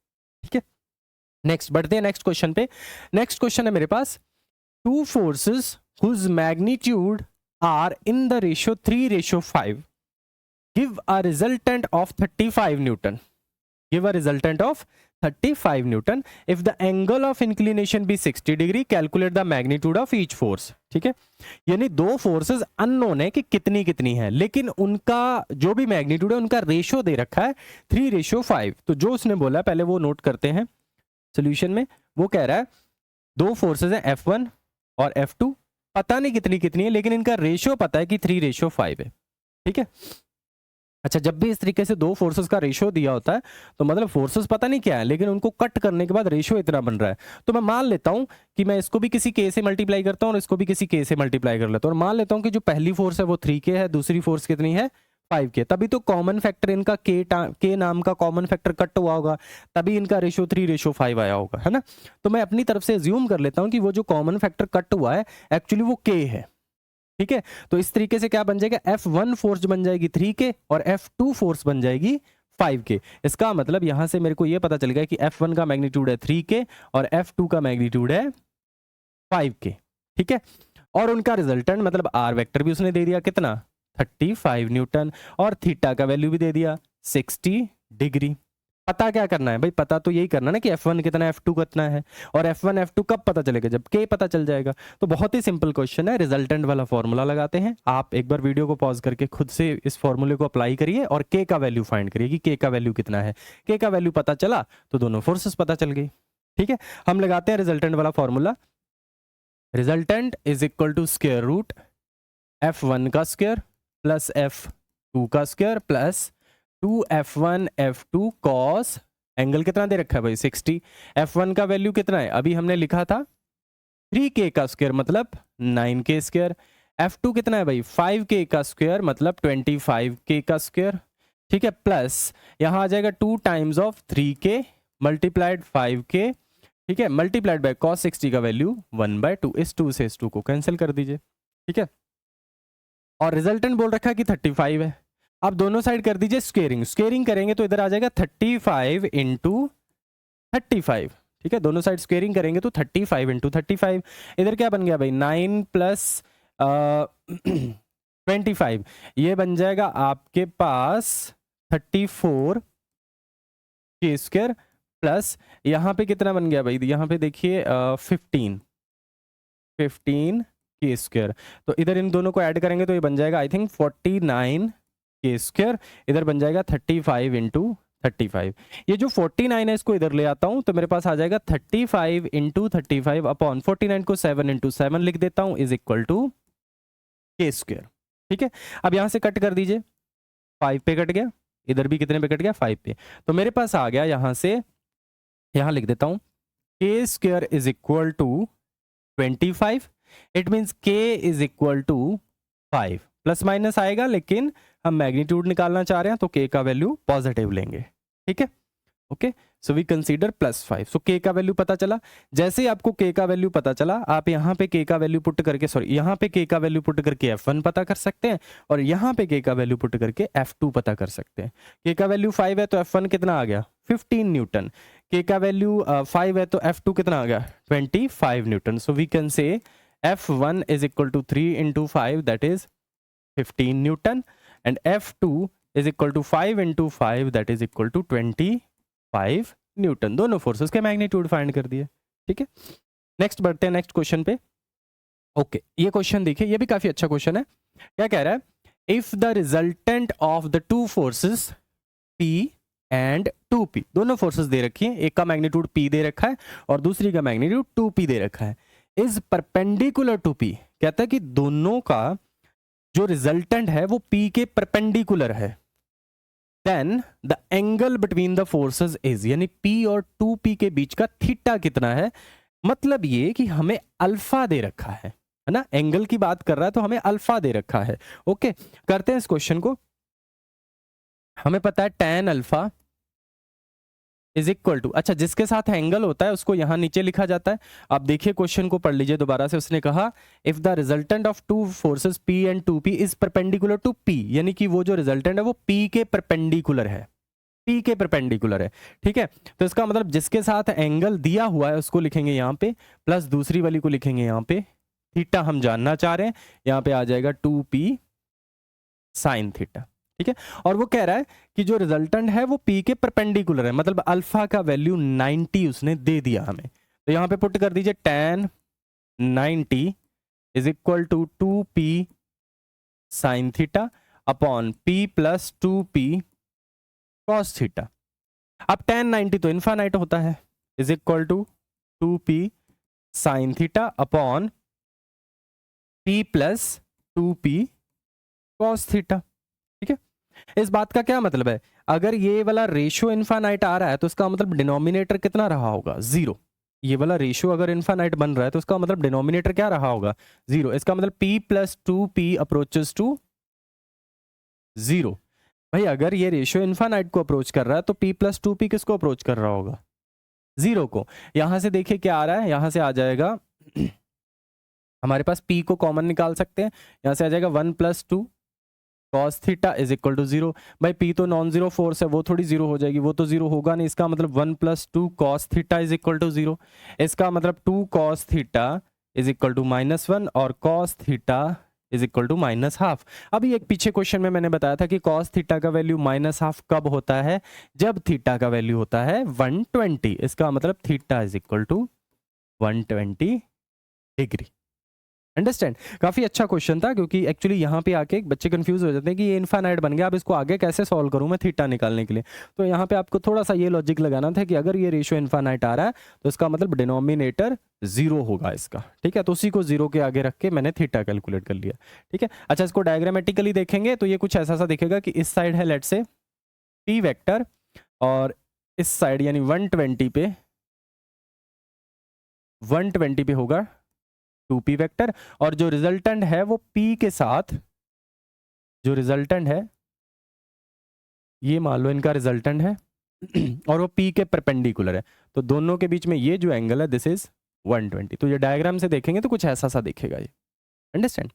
ठीक है, नेक्स्ट बढ़ते हैं नेक्स्ट क्वेश्चन पे। नेक्स्ट क्वेश्चन है मेरे पास, two forces whose magnitude are in the ratio 3:5 give a resultant of 35 newton, give a resultant of 35 newton if the angle of inclination be 60 degree, calculate the magnitude of each force. ठीक है, यानी दो forces unknown है कि कितनी कितनी है, लेकिन उनका जो भी मैग्नीट्यूड है उनका रेशियो दे रखा है 3:5। तो जो उसने बोला पहले वो नोट करते हैं सॉल्यूशन में। वो कह रहा है दो फोर्सेस हैं F1 और F2, पता नहीं कितनी कितनी है, लेकिन इनका रेशियो पता है कि 3:5 है। ठीक है, अच्छा, जब भी इस तरीके से दो फोर्सेस का रेशियो दिया होता है तो मतलब फोर्सेस पता नहीं क्या है, लेकिन उनको कट करने के बाद रेशियो इतना बन रहा है, तो मैं मान लेता हूं कि मैं इसको भी किसी के से मल्टीप्लाई करता हूं और इसको भी किसी के से मल्टीप्लाई कर लेता हूं, और मान लेता हूं कि जो पहली फोर्स है वो 3K है, दूसरी फोर्स कितनी है 5K। तभी तो कॉमन फैक्टर इनका के नाम का कॉमन फैक्टर कट हुआ होगा, तभी इनका रेशियो 3:5 आया होगा, है ना। तो मैं अपनी तरफ से अज्यूम कर लेता हूं कि वो जो कॉमन फैक्टर कट हुआ है एक्चुअली वो K है। ठीक है, तो इस तरीके से क्या बन जाएगा, F1 फोर्स बन जाएगी 3K और F2 फोर्स बन जाएगी 5K। इसका मतलब यहां से मेरे को यह पता चल गया कि F1 का मैग्नीट्यूड है 3K और F2 का मैग्नीट्यूड है 5K। ठीक है, और उनका रिजल्टेंट मतलब आर वेक्टर भी उसने दे दिया कितना 35 न्यूटन, और थीटा का वैल्यू भी दे दिया 60 डिग्री। पता क्या करना है भाई, पता तो यही करना ना कि F1 कितना है, F2 कितना है, और F1 F2 कब पता चलेगा, जब K पता चल जाएगा। तो बहुत ही सिंपल क्वेश्चन है, रिजल्टेंट वाला फॉर्मूला लगाते हैं। आप एक बार वीडियो को पॉज करके खुद से इस फॉर्मूले को अप्लाई करिए और K का वैल्यू फाइंड करिए कि K का वैल्यू कितना है। K का वैल्यू पता चला तो दोनों फोर्सेस पता चल गई। ठीक है, हम लगाते हैं रिजल्टेंट वाला formula, resultant is equal to square root F1 का स्क्वायर प्लस F2 का square plus 2F1 F2 cos, angle कितना दे रखा है भाई 60। F1 का वैल्यू कितना है, अभी हमने लिखा था 3K का स्क्वायर मतलब 9K स्क्वायर। F2 कितना है भाई 5K का स्क्वायर मतलब 25K का स्क्वायर। ठीक है, प्लस यहां आ जाएगा 2 times of 3K multiplied 5K। ठीक है, मल्टीप्लाइड बाय कॉस 60 का वैल्यू 1/2, इस 2 से इस 2 को कैंसिल कर दीजिए। ठीक है, और रिजल्टेंट बोल रखा है कि 35 है। अब दोनों साइड कर दीजिए स्क्वेयरिंग, स्क्वेयरिंग करेंगे तो इधर आ जाएगा 35 इंटू 35। ठीक है, दोनों साइड स्क्वेयरिंग करेंगे तो 35 इंटू 35। इधर क्या बन गया भाई 9 प्लस 25, ये बन जाएगा आपके पास 34 के स्क्वायर प्लस यहाँ पे कितना बन गया भाई, यहाँ पे देखिए 15 के स्क्वायर। तो इधर इन दोनों को ऐड करेंगे तो ये बन जाएगा आई थिंक 49 के स्क्वायर, इधर बन जाएगा 35 इंटू 35। ये जो 49 है इसको इधर ले आता हूं तो मेरे पास आ जाएगा 35 इंटू 35 अपॉन 49 को 7 इंटू 7 लिख देता हूं इज इक्वल टू के स्क्वायर। ठीक है, अब यहां से कट कर दीजिए, 5 पे कट गया, इधर भी कितने पे कट गया 5 पे, तो मेरे पास आ गया यहां से, यहां लिख देता हूं K square is equal to 25। It means k is equal to 5, plus minus आएगा लेकिन हम मैग्नीट्यूड निकालना चाह रहे हैं तो k का वैल्यू पॉजिटिव लेंगे। ठीक है, ओके, सो वी कंसीडर +5। सो k का वैल्यू पता चला, जैसे ही आपको k का वैल्यू पता चला आप यहाँ पे k का वैल्यू पुट करके, सॉरी यहाँ पे k का वैल्यू पुट करके F1 पता कर सकते हैं और यहाँ पे k का वैल्यू पुट करके F2 पता कर सकते हैं। k का वैल्यू 5 है तो F1 कितना आ गया 15 न्यूटन, k का वैल्यू 5 है तो F2 कितना आ गया 25 न्यूटन। सो वी कैन से F1 is equal to 3 into 5 that is 15 Newton and F2 is equal to 5 into 5 that is equal to 25 newton. दोनों फोर्सेस के मैग्नीट्यूड फाइंड कर दिए। ठीक है, नेक्स्ट बढ़ते हैं नेक्स्ट क्वेश्चन पे। ओके, ये क्वेश्चन देखिए, ये भी काफी अच्छा क्वेश्चन है। क्या कह रहा है, if the resultant of the two forces P and 2P, दोनों फोर्सेस दे रखी हैं, एक का मैग्नीट्यूड P दे रखा है और दूसरी का मैग्नीट्यूड 2P दे रखा है, इज परपेंडिकुलर टू P, कहता है कि दोनों का जो रिजल्टेंट है वो P के परपेंडिकुलर है, then the angle between the forces is, यानी P और 2P के बीच का थीटा कितना है। मतलब ये कि हमें अल्फा दे रखा है ना, एंगल की बात कर रहा है तो हमें अल्फा दे रखा है। ओके, करते हैं इस क्वेश्चन को। हमें पता है tan alpha is equal to, अच्छा जिसके साथ एंगल होता है उसको यहां नीचे लिखा जाता है। आप देखिए क्वेश्चन को पढ़ लीजिए दोबारा से। उसने कहा if the resultant of two forces P and 2P is perpendicular to P, यानी कि वो जो रिजल्टेंट है वो P के परपेंडिकुलर है, P के परपेंडिकुलर है। ठीक है, तो इसका मतलब जिसके साथ एंगल दिया हुआ है उसको लिखेंगे यहाँ पे, प्लस दूसरी वाली को लिखेंगे यहाँ पे, थीटा हम जानना चाह रहे हैं, यहाँ पे आ जाएगा 2P साइन थीटा। ठीक है, और वो कह रहा है कि जो रिजल्टेंट है वो P के परपेंडिकुलर है, मतलब अल्फा का वैल्यू 90 उसने दे दिया हमें। तो यहाँ पे पुट कर दीजिए tan 90 is equal to 2P sine theta upon P plus 2P cos theta. अब tan 90 तो इनफाइनाइट होता है, is equal to 2P sine theta upon P plus 2P cos theta. ठीक है, इस बात का क्या मतलब है, अगर ये वाला रेशियो इनफाइनाइट आ रहा है तो इसका मतलब डिनोमिनेटर कितना रहा होगा, जीरो। ये वाला रेशियो अगर इनफाइनाइट बन रहा है तो इसका मतलब डिनोमिनेटर क्या रहा होगा, जीरो। इसका मतलब P plus 2P approaches to zero. भाई अगर ये रेशियो इनफाइनाइट को अप्रोच कर रहा है तो P प्लस 2P किसको अप्रोच कर रहा होगा, जीरो को। यहां से देखिए क्या आ रहा है, यहां से आ जाएगा हमारे पास P को कॉमन निकाल सकते हैं, यहां से आ जाएगा 1 plus 2 cos theta is equal to zero. भाई P तो नॉन जीरो फोर्स है, वो थोड़ी जीरो हो जाएगी, वो तो जीरो होगा नहीं। इसका मतलब 1 plus 2 cos theta is equal to zero. इसका मतलब 2 cos theta is equal to -1 और cos theta is equal to -half. अभी एक पीछे क्वेश्चन में मैंने बताया था कि कॉस थीटा का वैल्यू -हाफ कब होता है, जब थीटा का वैल्यू होता है 120। इसका मतलब theta is equal to 120 degree. Understand, काफी अच्छा क्वेश्चन था, क्योंकि एक्चुअली यहाँ पे आके बच्चे कंफ्यूज हो जाते हैं कि ये इनफाइनाइट बन गया, अब इसको आगे कैसे सॉल्व करूँ मैं थीटा निकालने के लिए। तो यहाँ पे आपको थोड़ा सा ये लॉजिक लगाना था कि अगर ये रेशियो इनफाइनाइट आ रहा है तो इसका मतलब डिनोमिनेटर जीरो होगा इसका। ठीक है, तो उसी को जीरो के आगे रख के मैंने थीटा कैलकुलेट कर लिया। ठीक है, अच्छा इसको डायग्रामेटिकली देखेंगे तो ये कुछ ऐसा सा दिखेगा कि इस साइड है लेट से P वेक्टर और इस साइड यानी 120 पे होगा 2P वेक्टर, और जो रिजल्टेंट है वो P के साथ, जो रिजल्टेंट है ये मान लो इनका रिजल्टेंट है और वो P के परपेंडिकुलर है, तो दोनों के बीच में ये जो एंगल है दिस इज 120। तो ये डायग्राम से देखेंगे तो कुछ ऐसा सा दिखेगा ये। अंडरस्टैंड,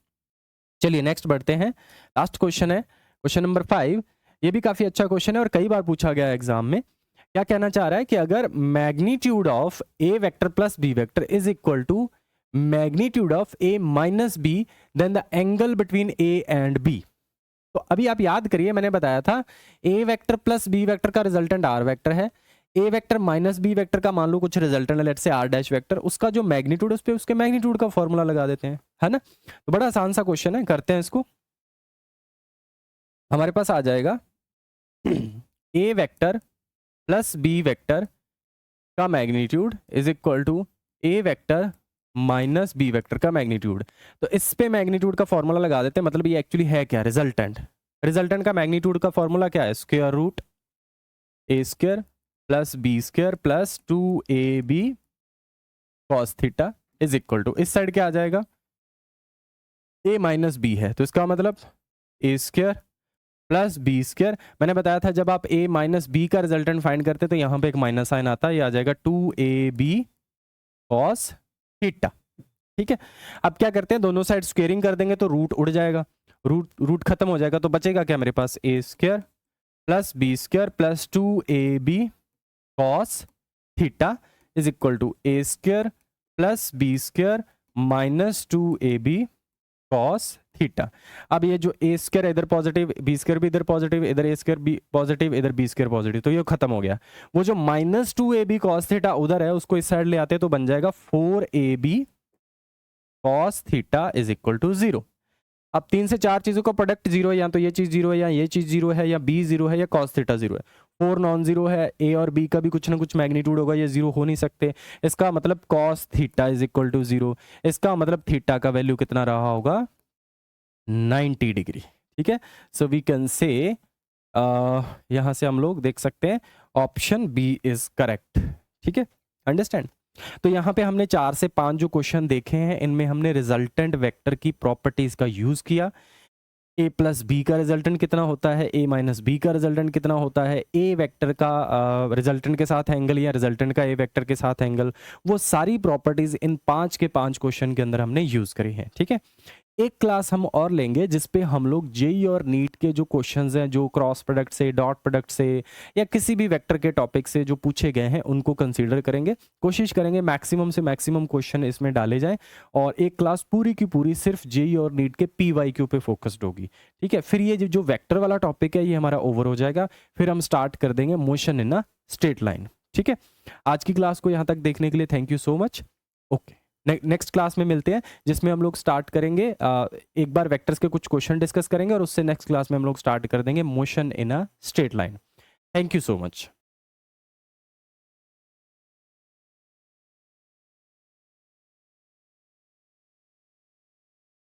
चलिए नेक्स्ट बढ़ते हैं। लास्ट क्वेश्चन है क्वेश्चन नंबर 5। ये भी काफी अच्छा क्वेश्चन है और कई बार पूछा गया है एग्जाम में। क्या कहना चाह रहा है कि अगर magnitude of A vector plus B vector is equal to magnitude of A minus B, then the angle between A and B। तो अभी आप याद करिए, मैंने बताया था A vector plus B vector का रिजल्टेंट R वेक्टर है, A vector minus B vector का मान लो कुछ रिजल्टेंट है लेट से R डैश वेक्टर, उसका जो मैग्नीट्यूड उस पे उसके मैग्नीट्यूड का फॉर्मूला लगा देते हैं, है ना। तो बड़ा आसान सा क्वेश्चन है, करते हैं इसको। हमारे पास आ जाएगा A vector plus B vector का magnitude is equal to A vector minus B vector का मैग्नीट्यूड। तो इस पे मैग्नीट्यूड का फॉर्मूला लगा देते हैं, मतलब ये एक्चुअली है क्या, रिजल्टेंट। रिजल्टेंट का मैग्नीट्यूड का फॉर्मूला क्या है, square root A square plus B square plus 2AB cos theta is equal to, इस साइड क्या आ जाएगा, A माइनस B है तो इसका मतलब A square plus B square. मैंने बताया था जब आप A माइनस B का रिजल्टेंट फाइंड करते तो यहाँ पे एक माइनस साइन आता है, ये आ जाएगा 2AB कॉस थीटा। ठीक है, अब क्या करते हैं, दोनों साइड स्क्वेयरिंग कर देंगे तो रूट उड़ जाएगा, रूट खत्म हो जाएगा, तो बचेगा क्या मेरे पास, A square plus B square plus 2AB cos theta is equal to A square plus B square minus 2AB cos theta. अब ये जो ए स्क्वायर इधर पॉजिटिव, बी स्क्वायर भी इधर पॉजिटिव, इधर ए स्क्वायर बी पॉजिटिव, इधर B square positive, तो ये खत्म हो गया। वो जो -2ab कॉस थीटा उधर है उसको इस साइड ले आते तो बन जाएगा 4ab cos theta is equal to 0। अब 3 से 4 चीजों का प्रोडक्ट 0 है, या तो ये चीज 0 है, या ये चीज 0 है, या बी 0 है, या कॉस थीटा 0 है। 4 नॉन जीरो है, ए और बी का भी कुछ ना कुछ मैग्नीट्यूड होगा, ये 0 हो नहीं सकते। इसका मतलब cos theta is equal to 0। इसका मतलब थीटा का वैल्यू कितना रहा होगा, 90 डिग्री। ठीक है, सो वी कैन से यहां से हम लोग देख सकते हैं ऑप्शन बी इज करेक्ट। ठीक है, अंडरस्टैंड। तो यहाँ पे हमने 4 से 5 जो क्वेश्चन देखे हैं इनमें हमने रिजल्टेंट वेक्टर की प्रॉपर्टीज का यूज किया। a प्लस बी का रिजल्टेंट कितना होता है, a माइनस बी का रिजल्टेंट कितना होता है, a वेक्टर का रिजल्टेंट के साथ एंगल या रिजल्टेंट का a वेक्टर के साथ एंगल, वो सारी प्रॉपर्टीज इन 5 के 5 क्वेश्चन के अंदर हमने यूज करी है। ठीक है, एक क्लास हम और लेंगे जिसपे हम लोग जेई और नीट के जो क्वेश्चंस हैं, जो क्रॉस प्रोडक्ट से, डॉट प्रोडक्ट से, या किसी भी वेक्टर के टॉपिक से जो पूछे गए हैं उनको कंसीडर करेंगे। कोशिश करेंगे मैक्सिमम से मैक्सिमम क्वेश्चन इसमें डाले जाएं, और एक क्लास पूरी की पूरी सिर्फ जेई और नीट के PYQ पे फोकस्ड होगी। ठीक है, फिर ये जो वेक्टर वाला टॉपिक है ये हमारा ओवर हो जाएगा, फिर हम स्टार्ट कर देंगे motion in a straight line. ठीक है, आज की क्लास को यहाँ तक देखने के लिए thank you so much. Okay, next class में मिलते हैं जिसमें हम लोग स्टार्ट करेंगे, एक बार वेक्टर्स के कुछ क्वेश्चन डिस्कस करेंगे और उससे नेक्स्ट क्लास में हम लोग स्टार्ट कर देंगे motion in a straight line. Thank you so much.